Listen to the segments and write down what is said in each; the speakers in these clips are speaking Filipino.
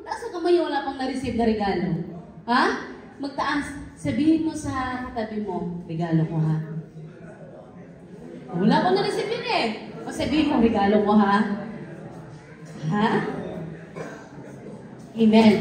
Magtaas ang kamay, wala pang na-receive na regalo. Ha? Magtaas. Sabihin mo sa katabi mo, regalo ko ha. Wala pang na-receive yun eh. O sabihin mo, regalo ko ha. Ha? Amen.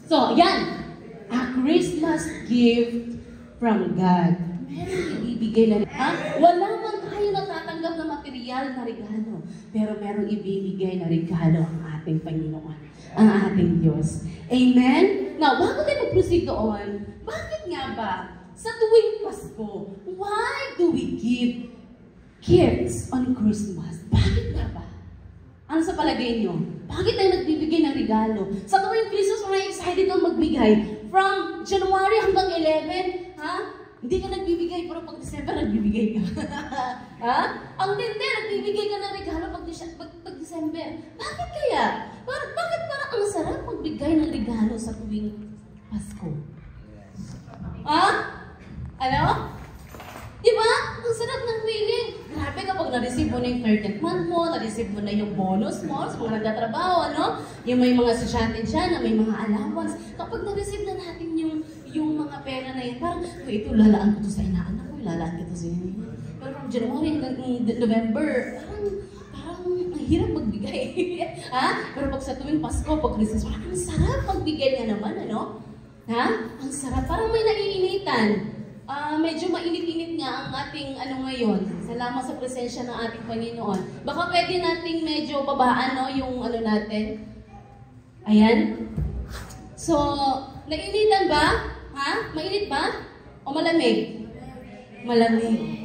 So, yan. A Christmas gift from God. Meron ibibigay na rin. Wala man tayo natatanggap na material na regalo. Pero meron ibibigay na regalo ang ating Panginoon. Ang ating Diyos. Amen? Now, bago tayo mag-proceed doon, bakit nga ba sa tuwing Pasko, why do we give gifts on Christmas? Bakit nga ba? Ano sa palagay nyo? Bakit tayo nagbibigay ng regalo? Sa tuwing Christmas, mga excited kang magbigay. From January hanggang 11, ha? Hindi ka nagbibigay, pero pag December, nagbibigay ka. Ha? Ang hindi, nagbibigay ka ng regalo pag December. Bakit kaya? Bakit parang ang sarap magbigay ng regalo sa tuwing Pasko? Ha? Ano? Diba? Ang sarap ng feeling. Grabe kapag na-receive mo na yung 30th month mo, na-receive mo na yung bonus mo sa mga nagtatrabaho, ano? Yung may mga estudyante dyan na may mga allowance. Kapag na-receive na natin yung mga pera na yun, parang, ito, lalaan ko to sa inaanak ko, lalaan ko to sa inyo. Pero from January hanggang November, parang ang hirap magbigay. Ha? Pero pag sa tuwing Pasko, pag Christmas, parang ang sarap magbigay nga naman, ano? Ha? Ang sarap. Parang may naiinitan. Medyo mainit-init nga ang ating ngayon. Salamat sa presensya ng ating Panginoon. Baka pwede nating medyo babaan, no, yung natin. Ayan. So, nainitan ba? Ha? Mainit ba? O malamig? Malamig.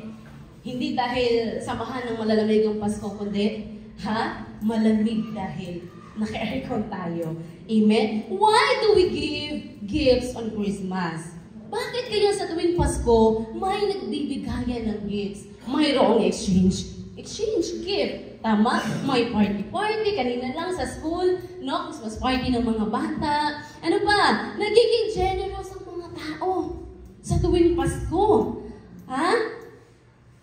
Hindi dahil samahan ng malalamig ang Pasko, kundi, ha? Malamig dahil naka-aircon tayo. Amen? Why do we give gifts on Christmas? Bakit kaya sa tuwing Pasko, may nagbibigayan ng gifts? Mayroong exchange gift. Tama? May party-party. Kanina lang sa school, no? Christmas party ng mga bata. Ano ba? Nagiging generous ang mga tao sa tuwing Pasko. Ha?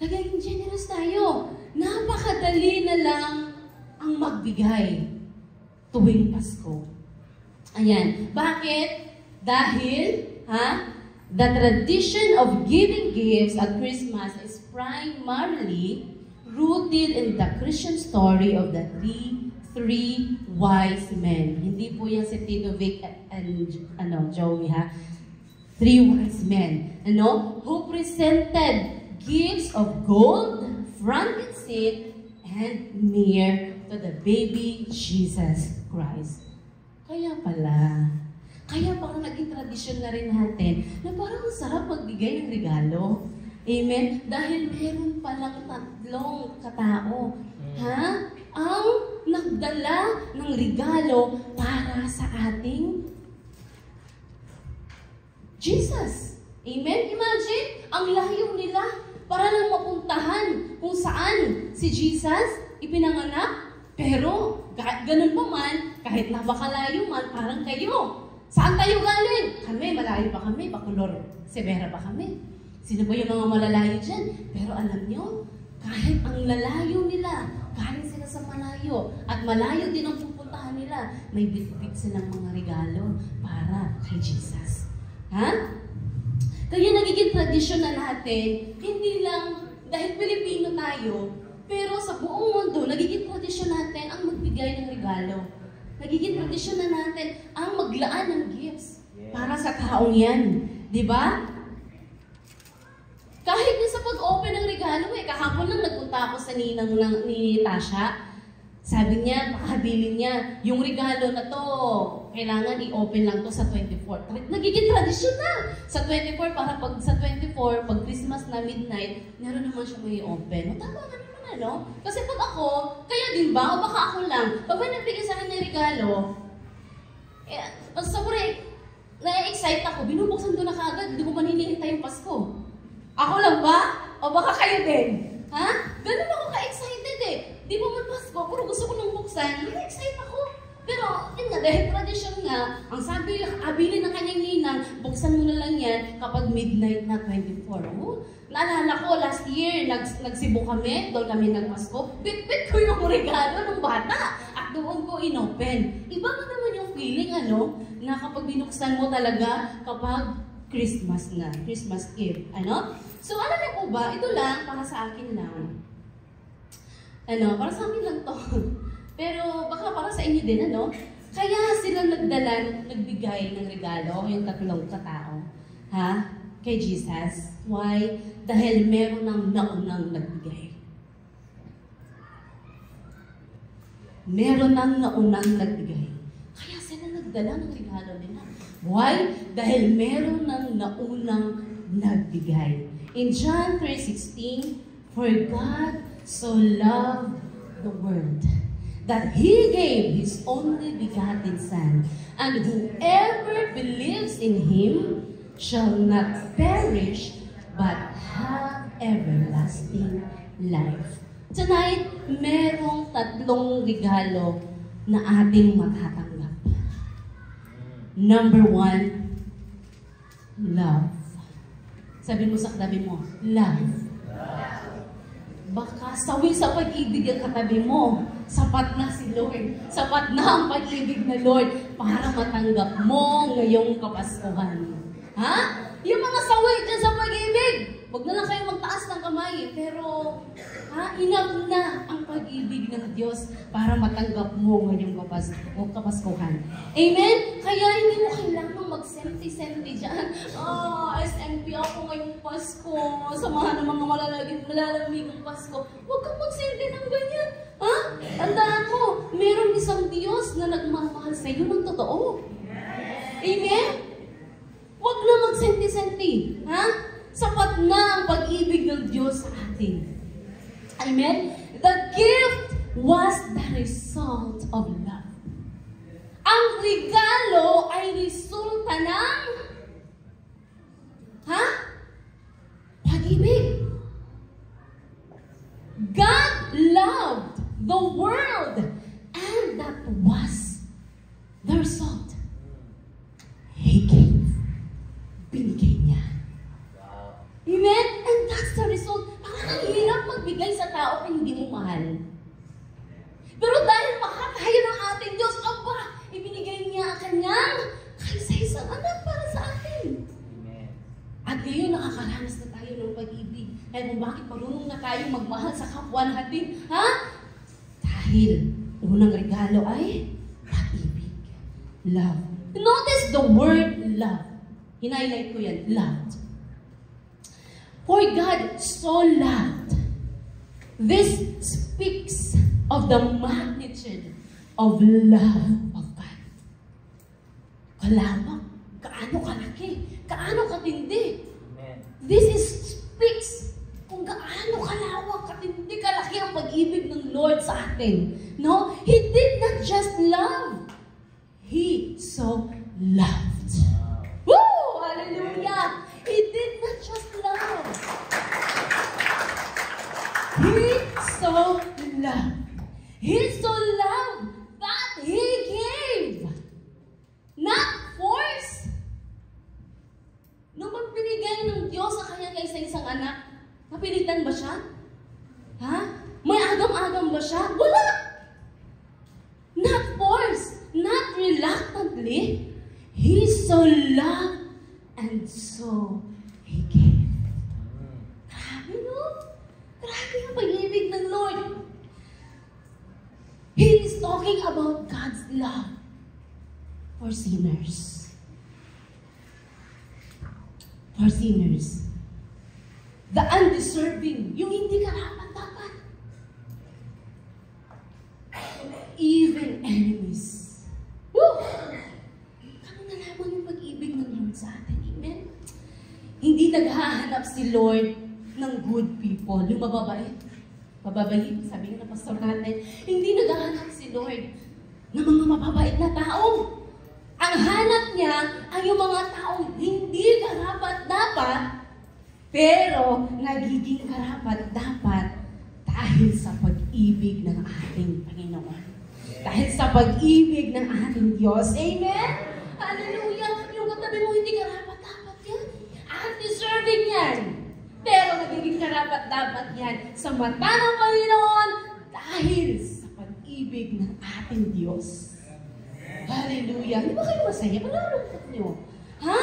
Nagiging generous tayo. Napakadali na lang ang magbigay tuwing Pasko. Ayan. Bakit? Dahil, ha? The tradition of giving gifts at Christmas is primarily rooted in the Christian story of the three wise men. Hindi po yan si Tito Vic and Joey, ha? 3 wise men, who presented gifts of gold, frankincense, and myrrh to the baby Jesus Christ. Kaya parang naging tradisyon na rin natin na parang sarap magbigay ng regalo. Amen? Dahil meron palang 3 katao, ha? Ang nagdala ng regalo para sa ating Jesus. Amen? Imagine, ang layo nila para lang mapuntahan kung saan si Jesus ipinanganak. Pero, ganun pa man, kahit napakalayo man, parang kayo. Saan tayo galing? Kami, malayo pa kami. Bacolor, Severa pa kami. Sino ba yung mga malalayo dyan? Pero alam nyo, kahit ang lalayo nila, galing sila sa malayo, at malayo din ang pupuntahan nila, may bit-bit silang mga regalo para kay Jesus. Ha? Kaya nagiging tradisyon na natin, hindi lang dahil Pilipino tayo, pero sa buong mundo, nagiging tradisyon natin ang magbigay ng regalo. Nagiging tradisyon na natin ang maglaan ng gifts para sa taong yan. Di ba? Kahit na sa pag-open ng regalo, kahapon lang nagpunta ako sa ninang ni Tasha. Sabi niya, pakahabilin niya, yung regalo na to, kailangan i-open lang to sa 24. Nagiging tradisyon na! Sa 24, para pag sa 24, pag Christmas na midnight, meron naman siya may i-open. Tama ka naman, ano? Kasi pag ako, kaya din ba? O baka ako lang, pag may nagbigay sa akin ng regalo, sobrang na-excite ako, binubuksan ko na kaagad, hindi ko maninihintay yung Pasko. Ako lang ba? O baka kayo din? Ha? Ganun ako ka-excited eh. Di ba man Pasko, pero gusto ko nang buksan, na-excite ako. Pero, yun nga, dahil tradisyon nga, ang sabi, abilin ng kanyang ninang, buksan mo na lang yan kapag midnight na 24. Oh, naalala ko, last year, nagsibo kami, doon kami nagpasko, bit-bit ko yung regalo ng bata, at doon ko inopen. Iba ka naman yung feeling, ano, na kapag binuksan mo talaga kapag Christmas na, Christmas gift, ano? So, alam niyo po ba, ito lang, para sa akin lang. Ano, para sa akin lang to. Pero baka para sa inyo din, ano? Kaya sila nagbigay ng regalo, yung tatlong katao, ha? Kay Jesus. Why? Dahil meron ng naunang nagbigay. Meron ng naunang nagbigay. Kaya sila nagdala ng regalo nila. Why? Dahil meron ng naunang nagbigay. In John 3:16, for God so loved the world that He gave His only begotten Son, and whoever believes in Him shall not perish, but have everlasting life. Tonight, merong tatlong regalo na ating matatanggap. Number 1, love. Sabi mo sa katabi mo, love. Baka sawi sa pag-ibig ang katabi mo. Sapat na si Lord. Sapat na ang pag-ibig na Lord para matanggap mo ngayong Kapaskuhan. Ha? Yung mga sawi dyan sa pag-ibig, huwag na lang kayo magtaas ng kamay. Pero, enough na ang pag-ibig ng Diyos para matanggap mo ngayong Kapaskuhan. Amen? Kaya hindi mo kailangan mag-senti-senti dyan. SMP ako ngayong Pasko. Samahan ng mga malalamigong Pasko. Huwag kang mag-senti ng ganyan. Ha? Tandaan mo, meron isang Diyos na nagmamahal sa iyo ng totoo. Amen? Huwag na mag-senti-senti. Ha? Sapat na ang pag-ibig ng Diyos sa atin. Amen? The gift was the result of love. Ang regalo ay resulta ng pag-ibig. God loved the world, and that was the result. He gave. Binigay niya. Amen? And that's the result. Parang ang hirap magbigay sa tao kung hindi mo mahal. Pero dahil mahal tayo ng ating Diyos, ibinigay niya ang kanyang kaisa-isang anak para sa atin. Amen. At ngayon, nakakaranas na tayo ng pag-ibig. Kaya kung bakit marunong na tayo magmahal sa kapwa natin, ha? Dahil unang regalo ay pag-ibig. Love. Notice the word love. Hinighlight ko yan, loved. For God so loved. This speaks of the magnitude of love of God. Kalawak, kaano kalaki, kaano katindi. Amen. This speaks kung gaano kalawak, katindi, kalaki ang pag-ibig ng Lord sa atin. No? He did not just love. He so loved. Woo! Hallelujah! He did not just love. He so loved. He so loved that He gave. Not force. Nung magbinigay ng Diyos sa kanyang kaisa-isang anak, napilitan ba siya? Ha? May agam-agam ba siya? Wala! Not force. Not reluctantly. He so loved and so He gave. Grabe, no? Grabe ang pag-ibig ng Lord. He is talking about God's love for sinners. For sinners. The undeserving. Yung hindi karapat-dapat. Even enemies. Woo! Kano nalaman yung pag-ibig ng Lord sa atin? Amen? Hindi naghahanap si Lord ng good people. Yung mababait. Mababait, sabi nga ng pastor natin. Hindi naghahanap si Lord ng mga mababait na tao. Ang hanap niya ay yung mga taong hindi karapat-dapat, pero nagiging karapat-dapat dahil sa pag-ibig ng ating Panginoon. Dahil sa pag-ibig ng ating Diyos. Amen? Hallelujah! Yung katabi mo, hindi karapat-dapat yan. Undeserving yan. Pero nagiging karapat-dapat yan sa mata ng Panginoon dahil sa pag-ibig ng ating Diyos. Hallelujah. Hindi ba kayo masaya? Palalungkot nyo. Ha?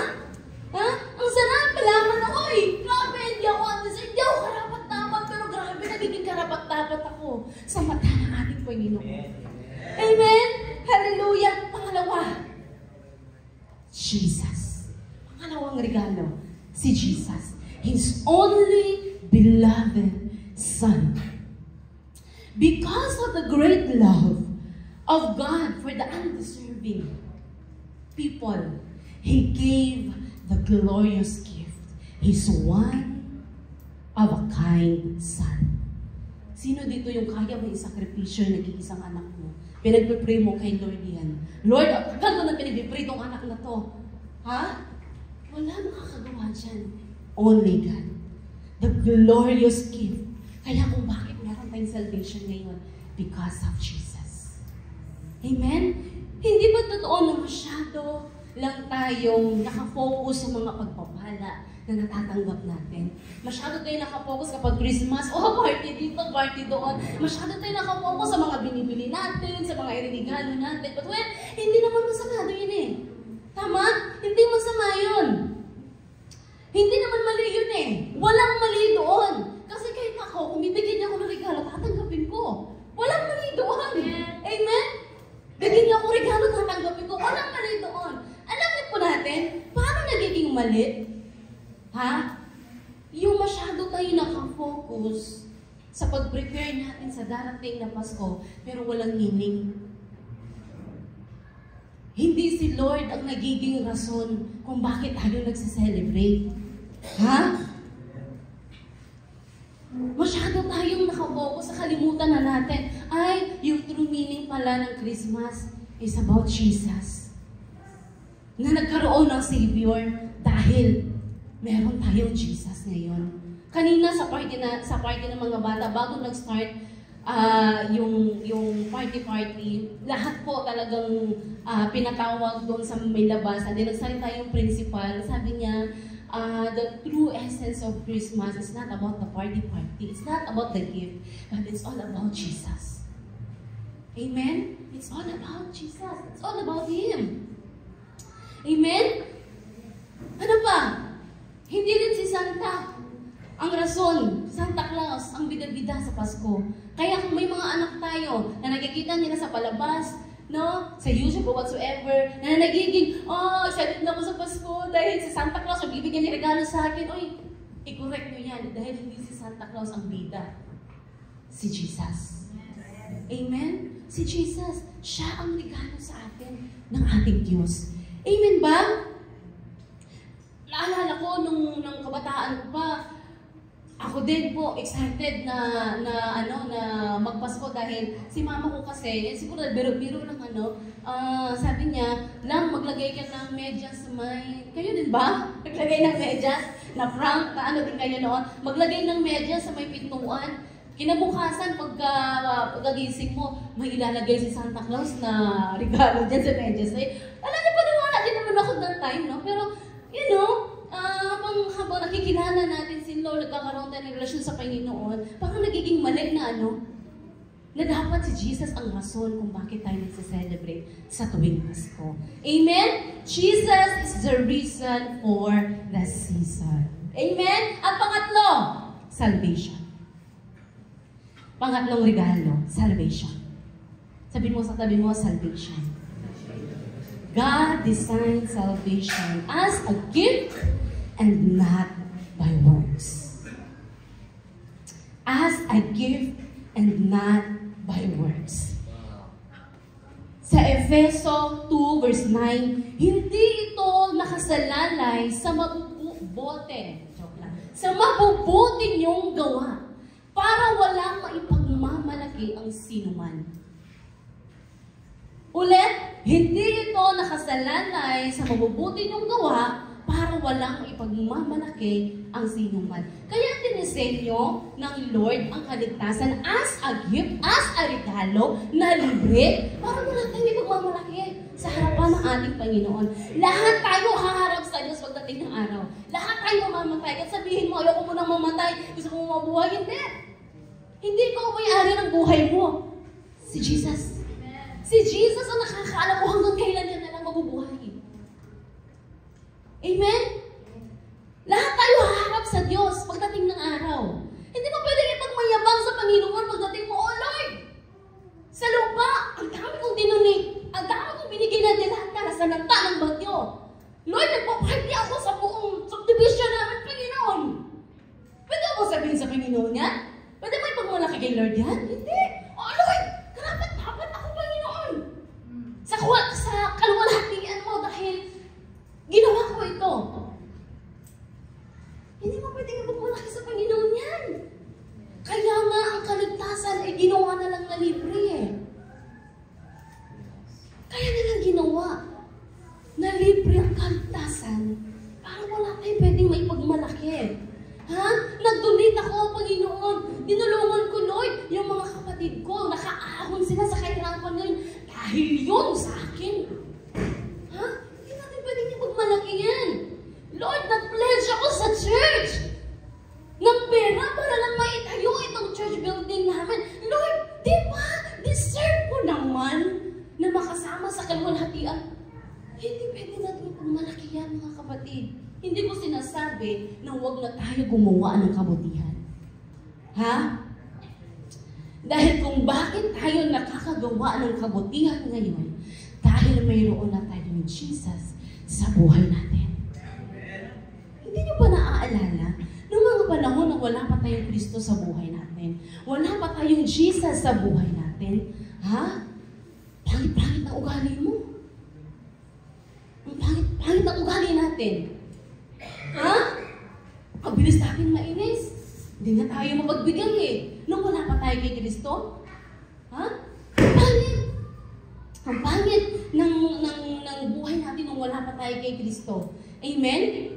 Ha? Ang sarap. Malaman ako eh. Grabe, hindi ako undeserved. Hindi ako karapat-dapat. Pero grabe, nagiging karapat-dapat ako sa mata ng ating Panginoon. Amen? Hallelujah. Pangalawa, Jesus. Pangalawang regalo, si Jesus. His only beloved Son. Because of the great love of God for the undeserving people, He gave the glorious gift, His one-of-a-kind Son. Sino dito yung kaya mo isakripisyo yung nag-iisang anak mo? Pinagpipray mo kay Lord yan. Lord, hanggang mo na pinagpipray tong anak na to. Ha? Wala makakagawa dyan. Only God. The glorious gift. Kaya kung bakit meron tayong salvation ngayon? Because of Jesus. Amen? Hindi ba totoo na masyado lang tayong nakafocus sa mga pagpapala na natatanggap natin? Masyado tayong nakafocus kapag Christmas, party dito, party doon. Masyado tayong nakafocus sa mga binibili natin, sa mga irinigalo natin. But well, hindi naman masama yun eh. Tama? Hindi masama yun. Hindi naman mali yun eh. Walang mali doon. Kasi kahit ako, kung bibigyan niya ako ng regalo, tatanggapin ko. Walang mali doon. Amen? Bigyan niya ako regalo, tatanggapin ko. Walang mali doon. Alam niyo po natin, paano nagiging mali? Ha? Yung masyado tayo nakafocus sa pag-prepare natin sa darating na Pasko, pero walang meaning. Hindi si Lord ang nagiging rason kung bakit tayo nagse-celebrate. Ha? Masyado tayong nakafocus sa kalimutan na natin. Ay, yung true meaning pala ng Christmas is about Jesus. Na nagkaroon ng Savior dahil meron tayong Jesus ngayon. Kanina sa party ng mga bata, bago nag-start yung party, lahat po talagang pinatawag doon sa may labas. And then nagsalita yung principal, sabi niya, the true essence of Christmas is not about the party. It's not about the gift, but it's all about Jesus. Amen? It's all about Jesus. It's all about Him. Amen? Ano pa? Hindi rin si Santa ang rason, Santa Claus, ang bida-bida sa Pasko. Kaya kung may mga anak tayo na nakikita nila sa palabas, no, sa YouTube or whatsoever, na nagiging, excited na ako sa Pasko dahil si Santa Claus ang bibigyan ni regalo sa akin. I-correct nyo yan dahil hindi si Santa Claus ang bida. Si Jesus. Amen? Si Jesus, siya ang regalo sa atin ng ating Diyos. Amen ba? Naalala ko nung kabataan ko pa, ako din po excited na magpasko dahil si mama ko kasi, siguro biro-biro lang sabi niya, lang maglagay ka ng medyas sa may, kayo din ba? Maglagay ng medyas, na prank, din kayo noon, maglagay ng medyas sa may pintuan. Kinabukasan, pagkagising mo, may ilalagay si Santa Claus na regalo dyan sa medyas. Alam niyo, paniwala din naman ako that time, no? Pero, habang nakikilala natin si Lord, nagkakaroon tayo ng relasyon sa Panginoon, parang nagiging mali na na dapat si Jesus ang rason kung bakit tayo nagse-celebrate sa tuwing Pasko. Amen? Jesus is the reason for the season. Amen? At pangatlo, salvation. Pangatlong regalo, salvation. Sabi mo sa tabi mo, salvation. God designed salvation as a gift and not by works. As a gift and not by works. Sa Efeso 2 verse 9, hindi ito nakasalalay sa mabubuti niyong gawa para walang maipagmamalaki ang sinuman. Ulit, hindi ito nakasalalay sa mabubuti niyong gawa para walang ipagmamalaki ang sinuman. Kaya dinisenyo ng Lord ang kaligtasan as a gift, as a regalo na libre, para wala tayong ipagmamalaki sa harapan ng ating Panginoon. Lahat tayo haharap sa Diyos pagdating ng araw. Lahat tayo mamamatay. At sabihin mo, ayoko mo nang mamatay, gusto mo mabuhay. Hindi. Hindi ko may-ari ng buhay mo. Si Jesus. Si Jesus ang nakakaalam mo hanggang kailan yan na lang mabubuhay. Amen? Lahat tayo haharap sa Diyos pagdating ng araw. Hindi mo pwedeng ipagmayabang sa Panginoon pagdating mo, oh Lord, sa lupa, ang dami kong dinunik, ang dami kong binigay na dilata na sa nanta ng bagyo. Lord, nagpaparty ako sa buong subdivision namin, Panginoon. Pwede ako sabihin sa Panginoon yan? Pwede ba ipagmalaki kay Lord yan? Hindi. Oh Lord, dapat ako, Panginoon. Sa kaluwalhatian mo dahil ginawa ko ito. Hindi mo pwedeng ipagmalaki sa Panginoon yan. Kaya nga ang kaligtasan ay ginawa na lang na libre eh. Kaya nilang ginawa na libre ang kaligtasan para wala tayong pwedeng maipagmalaki. Ha? Nag-donate ako, Panginoon. Dinulungan ko, Lord, yung mga kapatid ko. Nakaahon sila sa kahirapan ngayon. Dahil yun sa akin. Ha? Hindi natin pwedeng ipagmalaki yan. Lord, nag-pledge ako sa church ng pera para lang maitayo itong church building namin. Lord, di ba? Deserve ko naman na makasama sa kaluwalhatian. Hindi pwede natin ipagmalaki yan, mga kapatid. Hindi ko sinasabi na huwag na tayo gumawa ng kabutihan. Ha? Dahil kung bakit tayo nakakagawa ng kabutihan ngayon, dahil mayroon na tayong Jesus sa buhay natin. Hindi niyo ba naaalala? Noong mga panahon na wala pa tayong Kristo sa buhay natin, wala pa tayong Jesus sa buhay natin, ha? Pangit-pangit na ugali mo. Ang pangit na ugali natin. Ha? Ang bilis natin mainis. Hindi na tayo mapagbigay eh. Nung wala pa tayo kay Kristo. Ha? Ang pangit. Ang pangit ng buhay natin nung wala pa tayo kay Kristo. Amen?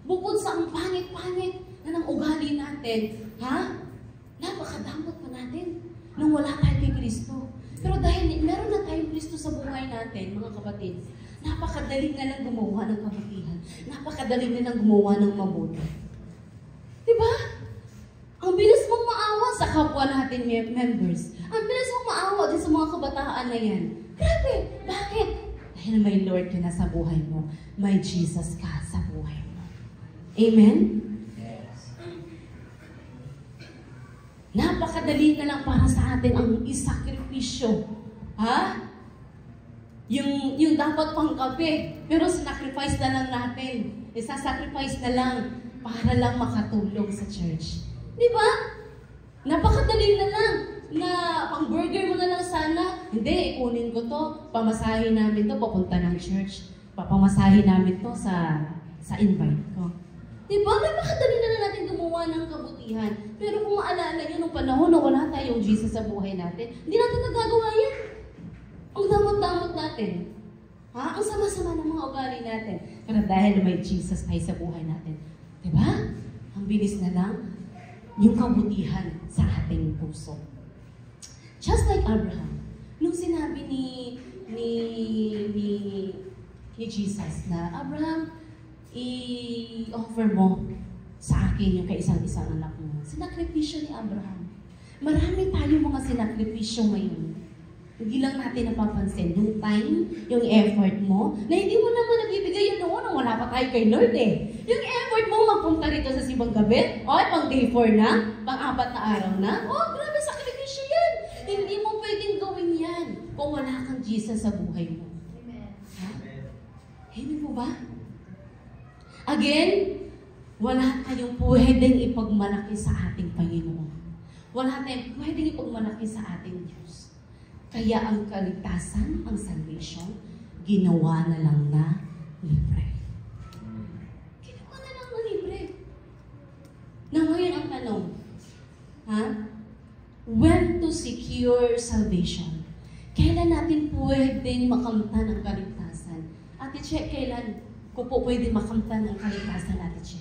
Bukod sa ang pangit-pangit na ng ugali natin, ha? Napakadamot pa natin nung wala tayo kay Kristo. Pero dahil meron na tayong Kristo sa buhay natin, mga kapatid, napakadali na lang gumawa ng kabutihan. Napakadali na lang gumawa ng mabuti. Diba? Ang bilis mong maawa sa kapwa natin members. Ang bilis mong maawa din sa mga kabataan na yan. Grabe! Bakit? Dahil may Lord ka na sa buhay mo. May Jesus ka sa buhay mo. Amen? Yes. Napakadali na lang para sa atin ang isakripisyo. Ha? Yung dapat pang kape, pero sinacrifice na lang natin. Isasacrifice na lang para lang makatulong sa church. Di ba? Napakadali na lang na pang burger mo na lang sana. Hindi, ikunin ko to, pamasahin namin to, papunta ng church. Papamasahin namin to sa invite ko. Di ba? Napakadali na lang natin gumawa ng kabutihan. Pero kung maalala nyo, nung panahon na wala tayong Jesus sa buhay natin, hindi natin nagagawa yan. Ang damot-damot natin. Ha? Ang sama-sama ng mga ugali natin. Pero dahil may Jesus tayo sa buhay natin. Diba? Ang bilis na lang yung kabutihan sa ating puso. Just like Abraham, nung sinabi ni Jesus na, Abraham, i-offer mo sa akin yung kaisang-isang anak mo. Sinakripisyo ni Abraham. Marami tayong mga sinakripisyo ngayon. Hindi lang natin napapansin yung time, yung effort mo, na hindi mo naman nabibigay yun noon nung wala pa tayo kay Lord eh. Yung effort mo magpunta rito sa Simbang Gabi, pang day 4 na, pang 4 na araw na, grabe sakripisyo yan. Hindi mo pwedeng gawin yan kung wala kang Jesus sa buhay mo. Amen. Ha? Hindi po ba? Again, wala tayong pwedeng ipagmalaki sa ating Panginoon. Wala tayong pwedeng ipagmalaki sa ating Diyos. Kaya ang kaligtasan, ang salvation, ginawa na lang na libre. Ginawa na lang na libre. Na ngayon ang tanong, when to secure salvation? Kailan natin pwedeng makamtan ang kaligtasan? Ate Che, kailan ko po pwedeng makamtan ang kaligtasan, Ate Che?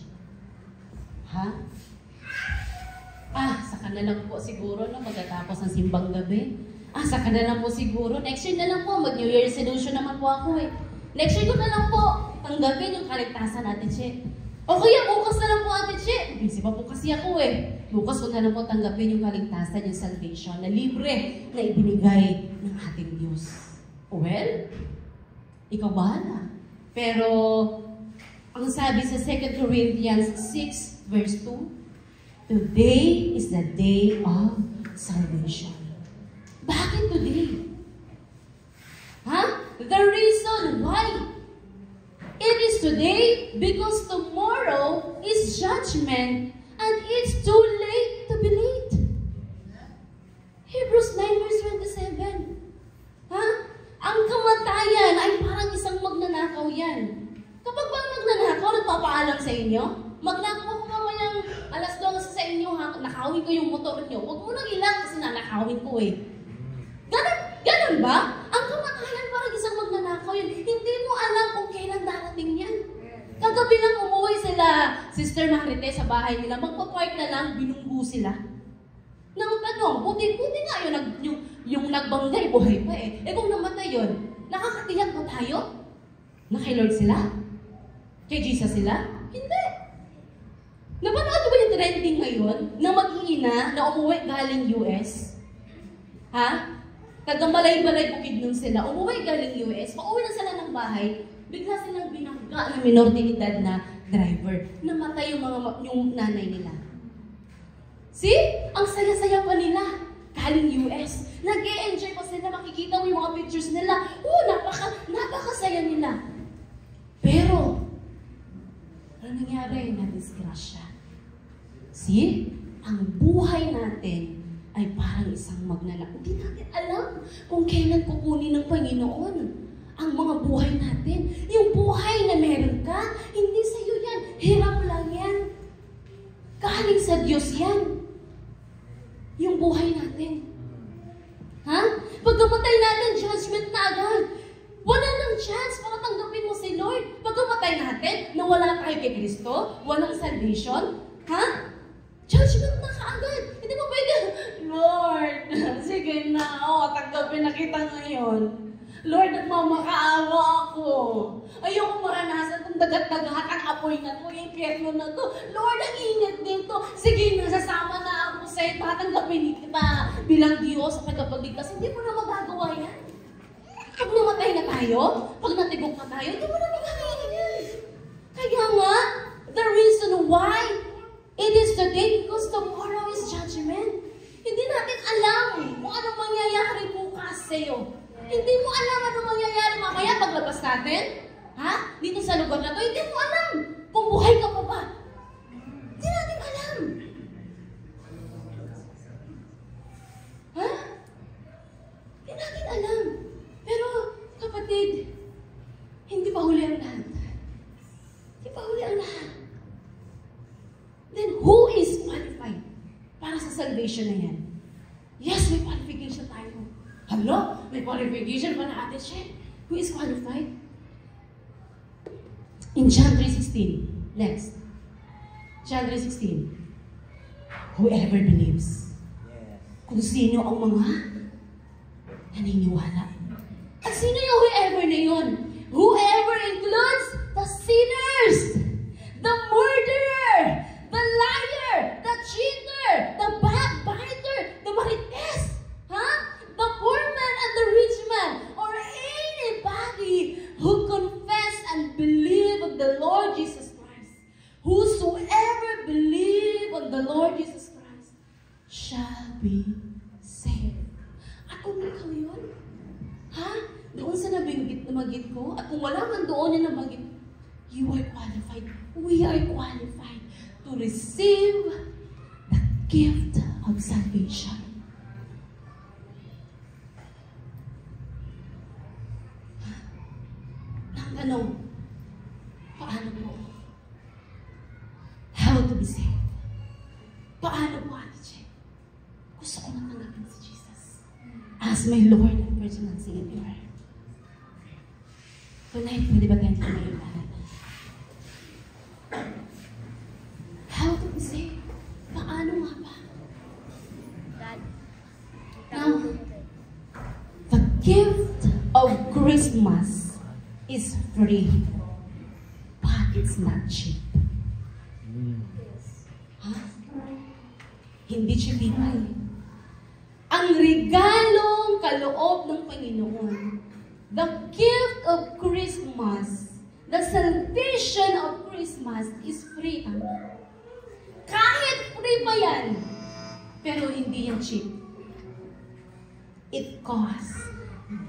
Saka na lang po siguro na magtatapos ng Simbang Gabi. Saka na lang po siguro. Next year na lang po. Mag-New Year resolution naman po ako eh. Next year ko na lang po tanggapin yung kaligtasan, Ate Che. O kaya bukas na lang po, Ate Che. Busy pa po kasi ako eh. Bukas ko na lang po tanggapin yung kaligtasan, yung salvation, na libre na ibinigay ng ating Diyos. Well, ikaw bahala. Pero, ang sabi sa 2 Corinthians 6 verse 2, today is the day of salvation. Bakit today? The reason why it is today, because tomorrow is judgment and it's too late to be late. Hebrews 9 verse 27. Ang kamatayan ay parang isang magnanakaw yan. Kapag ba magnanakaw, nagpapaalam sa inyo? Magnakaw ko mamayang alas 12 sa inyo, nakawin ko yung motor nyo. Huwag mo nang ilang kasi nanakawin ko eh. Ganun ba? Ang kamatayan parang isang magnanakaw yan. Hindi mo alam kung kailan darating yan. Kagabi lang umuwi sila, Sister Marite, sa bahay nila. Magpa-park na lang, binunggu sila. Nang tanong, buti nga yung nagbanggay, buhay pa eh. Eh kung namatay yun, nakakatiyak ba tayo? Na kay Lord sila? Kay Jesus sila? Hindi. Napanood ba yung trending ngayon na mag-iina na umuwi galing US? Taga-balay-balay bukid nun sila. Umuwi galing US, pauwi na sila ng bahay, bigla silang binangga ng minor de edad na driver. Namatay yung nanay nila. See? Ang saya-saya pa nila. Galing US. Nag-e-enjoy pa sila. Makikita mo yung mga pictures nila. Napakasaya nila. Pero, ano nangyari? Na-disgrasya. See? Ang buhay natin ay parang isang magnanakaw. Hindi natin alam kung kailan kukunin ng Panginoon ang mga buhay natin. Yung buhay na meron ka, hindi sa iyo yan. Hiram lang yan. Galing sa Diyos yan. Yung buhay natin. Pagkamatay natin, judgment na agad. Wala nang chance para tanggapin mo si Lord. Pagkamatay natin, nawala tayo kay Kristo, walang salvation, judgment na kaagad. Hindi mo pwede, Lord, sige na, tanggapin na kita ngayon. Lord, nagmamakaawa ako. Ayoko maranasan itong dagat-dagat, ang apoy na ito, yung impyerno na ito. Lord, ang init dito. Sige na, sasama na ako sa'yo. Tatanggapin kita bilang Diyos sa tagapagligtas. Hindi mo na magagawa yan. Pag namatay na tayo, pag natigok na tayo, hindi mo na magagawa yan. Kaya nga, the reason why it is today, because tomorrow is judgment. Hindi natin alam kung anong mangyayari bukas sa'yo. Hindi mo alam anong mangyayari mamaya paglabas natin. Dito sa lugar na to, hindi mo alam kung buhay ka pa ba. Hindi natin alam. Hindi natin alam. Pero, kapatid, hindi pa huli ang lahat. Hindi pa huli ang lahat. Then, who is qualified para sa salvation na yan? Yes, may qualification tayo. Hello? May qualification pa na Ate Shen. Who is qualified? In John 3:16. Next. John 3:16. Whoever believes. Kung sino ang mga naniniwala. At sino yung whoever na yun? Whoever includes the sinners, the murderer, the liar, the cheater, the backbiter, the marites, the poor man and the rich man, or anybody who confess and believe on the Lord Jesus Christ. Whosoever believe on the Lord Jesus Christ shall be saved. At kung ikaw yun, doon sa nabanggit ko, at kung wala man doon na nabanggit, you are qualified. We are qualified to receive the gift of salvation. Tanong, paano po? How to be saved? Paano po, Ate Che? Gusto ko nang tanggapin si Jesus as my Lord and personal Savior. Tonight, pwede ba tayo tumayo lahat? How to be saved? Paano nga ba? Now, the gift of Christmas is free, but it's not cheap. Hindi chibibay. Ang regalong kaloob ng Panginoon, the gift of Christmas, the salvation of Christmas is free. Kahit free pa yan, pero hindi yan cheap. It costs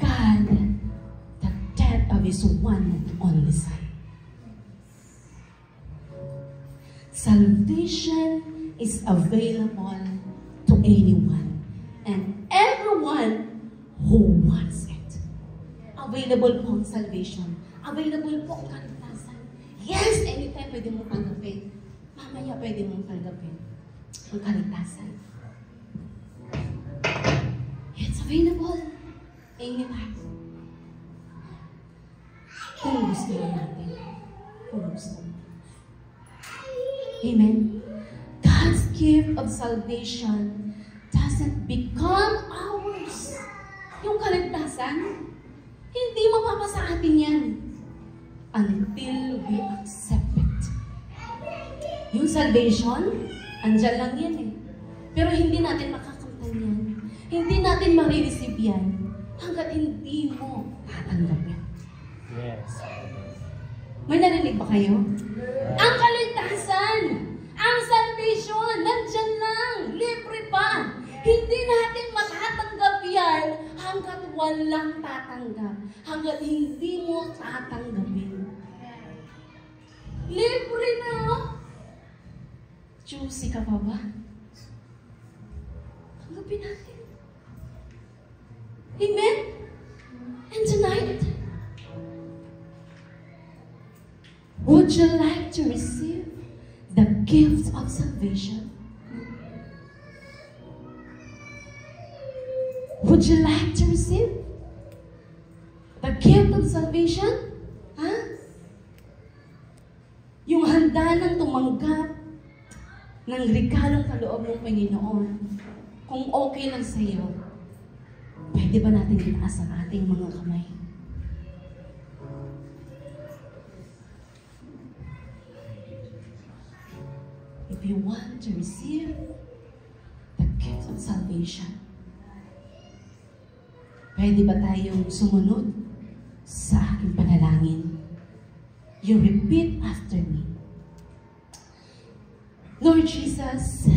God the death of His one and only Son. Salvation is available to anyone and everyone who wants it. Available po ang salvation. Available po ang kaligtasan. Yes, anytime pwede mong tanggapin. Mamaya pwede mong tanggapin ang kaligtasan. It's available anytime. Kung gusto natin. Kung gusto. Amen. God's gift of salvation doesn't become ours. Yung kaligtasan, hindi mapapasa atin yan until we accept it. Yung salvation, andyan lang yan eh. Pero hindi natin makakamtan yan. Hindi natin marireceive yan hanggat hindi mo tatanggapin. Yes. May narinig ba kayo? Ang kaligtasan, ang salvation, nandyan lang, libre pa. Hindi natin matatanggap yan hanggat walang tatanggap, hanggat hindi mo tatanggapin. Libre na, oh. Juicy ka pa ba? Tanggapin natin. Amen? And tonight, would you like to receive the gift of salvation? Would you like to receive the gift of salvation? Huh? Yung handa ng tumanggap ng regalong kaloob ng Panginoon. Kung okay lang sa iyo, pwede ba natin itaas ang ating mga kamay? If you want to receive the gift of salvation, pwede ba tayong sumunod sa aking panalangin? You repeat after me. Lord Jesus,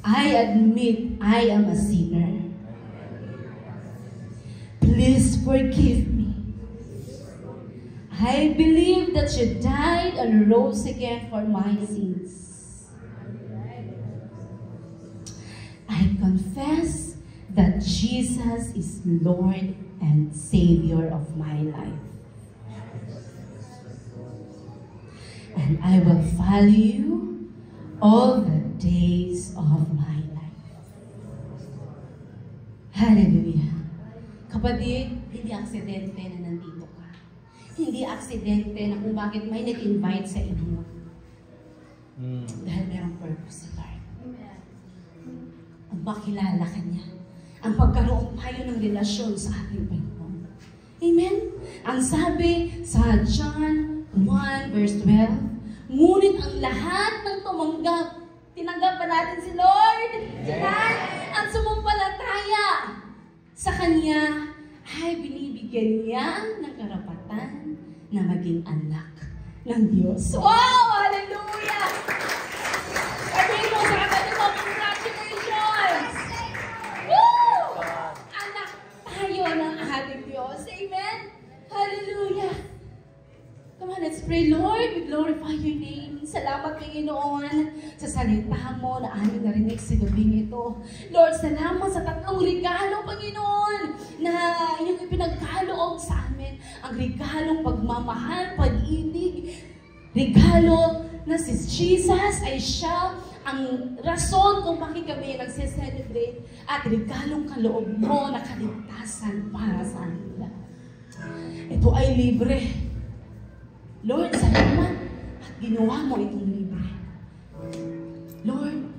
I admit I am a sinner. Please forgive me. I believe that you died and rose again for my sins. I confess that Jesus is Lord and Savior of my life. And I will follow you all the days of my life. Hallelujah. Kapatid, hindi aksidente na nandito ka. Hindi aksidente na kung bakit may nag-invite sa inyo. Dahil mayroong purpose sa Lord. Ang makilala ka niya. Ang pagkaroon tayo ng relasyon sa ating Panginoon. Amen? Ang sabi sa John 1 verse 12, ngunit ang lahat ng tumanggap, tinanggap pa natin si Lord. Lahat ang sumumpalataya sa Kanya ay binibigyan niya ng karapatan na maging anak ng Diyos. Wow! Hallelujah! Sabihin mo sa kapatid mo, congratulations! Woo! Anak tayo ng ating Diyos. Amen? Hallelujah! Come on, let's pray. Lord, we glorify your name. Salamat, Panginoon, sa salita mo na aming narinig sa gabing ito. Lord, salamat sa tatlong regalo, Panginoon, na iyong ipinagkaloob sa amin. Ang regalong pagmamahal, pag-ibig, regalo na si Jesus ay siya ang rason kung bakit kami nagse-celebrate, at regalong kaloob mo na kaligtasan para sa amin. Ito ay libre. Lord, salamat at ginawa mo itong libre. Lord,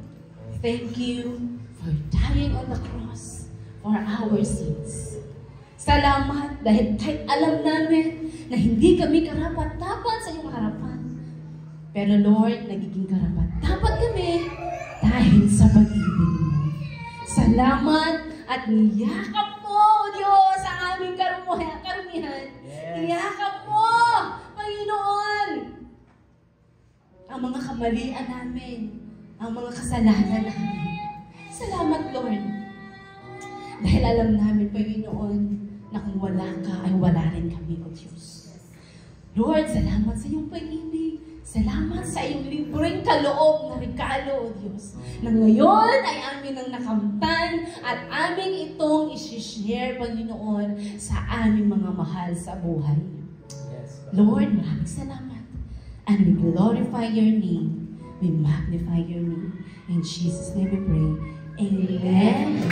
thank you for dying on the cross for our sins. Salamat dahil kahit alam namin na hindi kami karapat-dapat sa iyong harapan. Pero Lord, nagiging karapat-dapat kami dahil sa pag-ibig mo. Salamat at niyakap mo, Diyos, ang aming karumihan. Niyakap mo, Panginoon, ang mga kamalian namin, ang mga kasalanan namin. Salamat, Lord. Dahil alam namin, Panginoon, na kung wala ka, ay wala rin kami, O Diyos. Lord, salamat sa iyong pag-ibig. Salamat sa iyong libreng kaloob na regalo, O Diyos, na ngayon ay amin ang nakamtan at aming itong isi-share, Panginoon, sa aming mga mahal sa buhay. Lord, maraming salamat. And we glorify your name. We magnify your name. In Jesus' name we pray. Amen.